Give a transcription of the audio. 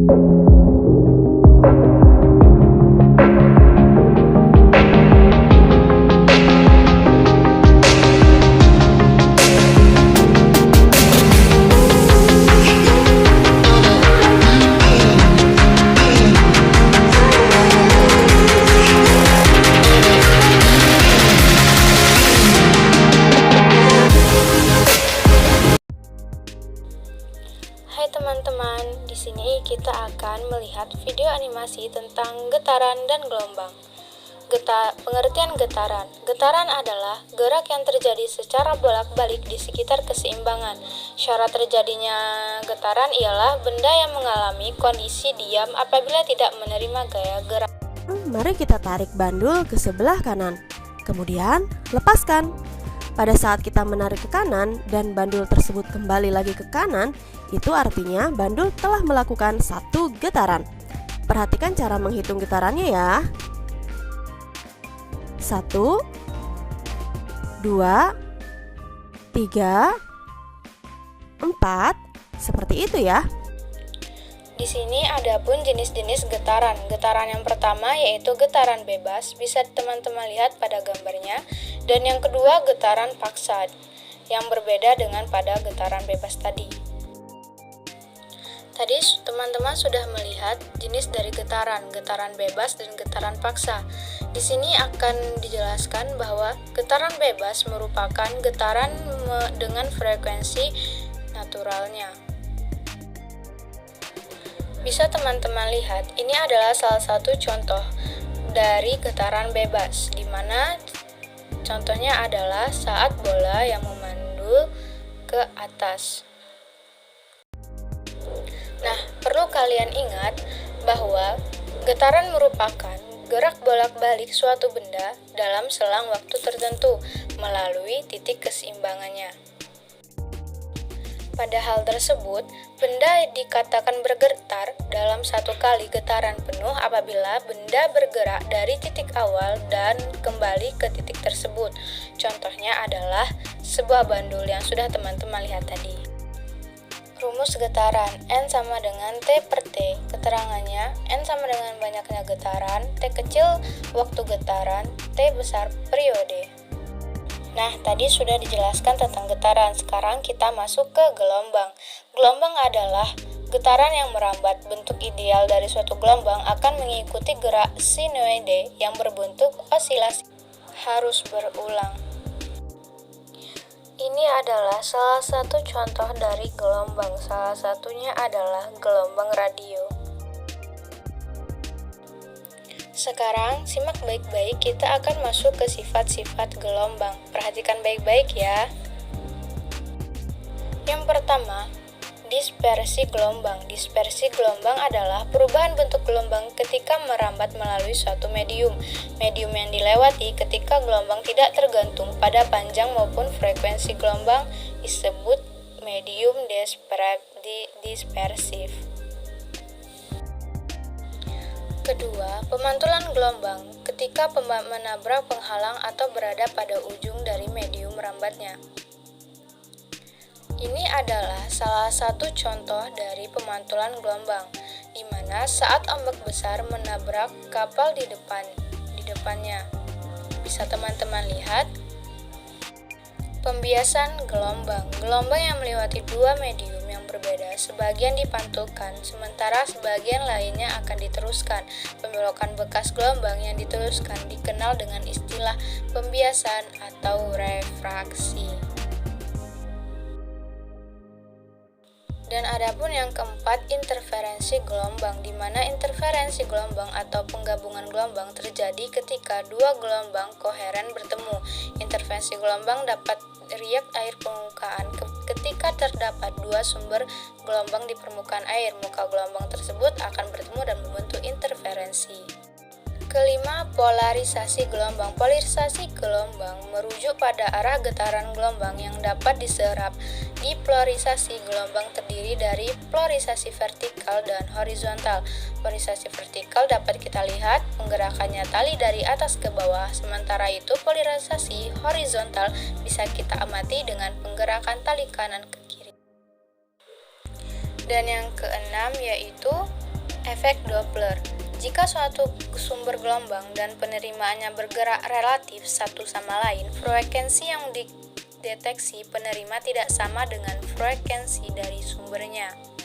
Hai teman-teman, di sini kita akan melihat video animasi tentang getaran dan gelombang. Pengertian getaran. Getaran adalah gerak yang terjadi secara bolak-balik di sekitar keseimbangan. Syarat terjadinya getaran ialah benda yang mengalami kondisi diam apabila tidak menerima gaya gerak. Mari kita tarik bandul ke sebelah kanan, kemudian lepaskan. Pada saat kita menarik ke kanan dan bandul tersebut kembali lagi ke kanan, itu artinya bandul telah melakukan satu getaran. Perhatikan cara menghitung getarannya ya. 1, 2, 3, 4, seperti itu ya. Di sini ada pun jenis-jenis getaran. Getaran yang pertama yaitu getaran bebas, bisa teman-teman lihat pada gambarnya. Dan yang kedua getaran paksa, yang berbeda dengan pada getaran bebas tadi. Tadi teman-teman sudah melihat jenis dari getaran bebas dan getaran paksa. Di sini akan dijelaskan bahwa getaran bebas merupakan getaran dengan frekuensi naturalnya. Bisa teman-teman lihat, ini adalah salah satu contoh dari getaran bebas, di mana contohnya adalah saat bola yang memandul ke atas. Nah, perlu kalian ingat bahwa getaran merupakan gerak bolak-balik suatu benda dalam selang waktu tertentu melalui titik keseimbangannya. Pada hal tersebut, benda dikatakan bergetar dalam satu kali getaran penuh apabila benda bergerak dari titik awal dan kembali ke titik tersebut. Contohnya adalah sebuah bandul yang sudah teman-teman lihat tadi. Rumus getaran, N sama dengan T per T. Keterangannya, N sama dengan banyaknya getaran, T kecil waktu getaran, T besar periode. Nah, tadi sudah dijelaskan tentang getaran. Sekarang kita masuk ke gelombang. Gelombang adalah getaran yang merambat. Bentuk ideal dari suatu gelombang akan mengikuti gerak sinusoide yang berbentuk osilasi harus berulang. Ini adalah salah satu contoh dari gelombang. Salah satunya adalah gelombang radio. Sekarang, simak baik-baik, kita akan masuk ke sifat-sifat gelombang. Perhatikan baik-baik ya. Yang pertama, dispersi gelombang. Dispersi gelombang adalah perubahan bentuk gelombang ketika merambat melalui suatu medium. Medium yang dilewati ketika gelombang tidak tergantung pada panjang maupun frekuensi gelombang disebut medium dispersif. Kedua, pemantulan gelombang ketika menabrak penghalang atau berada pada ujung dari medium merambatnya. Ini adalah salah satu contoh dari pemantulan gelombang, di mana saat ombak besar menabrak kapal di depannya. Bisa teman-teman lihat. Pembiasan gelombang. Gelombang yang melewati dua medium yang berbeda, sebagian dipantulkan, sementara sebagian lainnya akan diteruskan. Pembelokan bekas gelombang yang diteruskan dikenal dengan istilah pembiasan atau refraksi. Dan adapun yang keempat, interferensi gelombang, di mana interferensi gelombang atau penggabungan gelombang terjadi ketika dua gelombang koheren bertemu. Interferensi gelombang dapat riak air permukaan ketika terdapat dua sumber gelombang di permukaan air. Muka gelombang tersebut akan bertemu dan membentuk interferensi. Kelima, polarisasi gelombang. Polarisasi gelombang merujuk pada arah getaran gelombang yang dapat diserap. Dipolarisasi gelombang terdiri dari polarisasi vertikal dan horizontal. Polarisasi vertikal dapat kita lihat penggerakannya tali dari atas ke bawah, sementara itu polarisasi horizontal bisa kita amati dengan penggerakan tali kanan ke kiri. Dan yang keenam yaitu Efek Doppler. Jika suatu sumber gelombang dan penerimaannya bergerak relatif satu sama lain, frekuensi yang dideteksi penerima tidak sama dengan frekuensi dari sumbernya.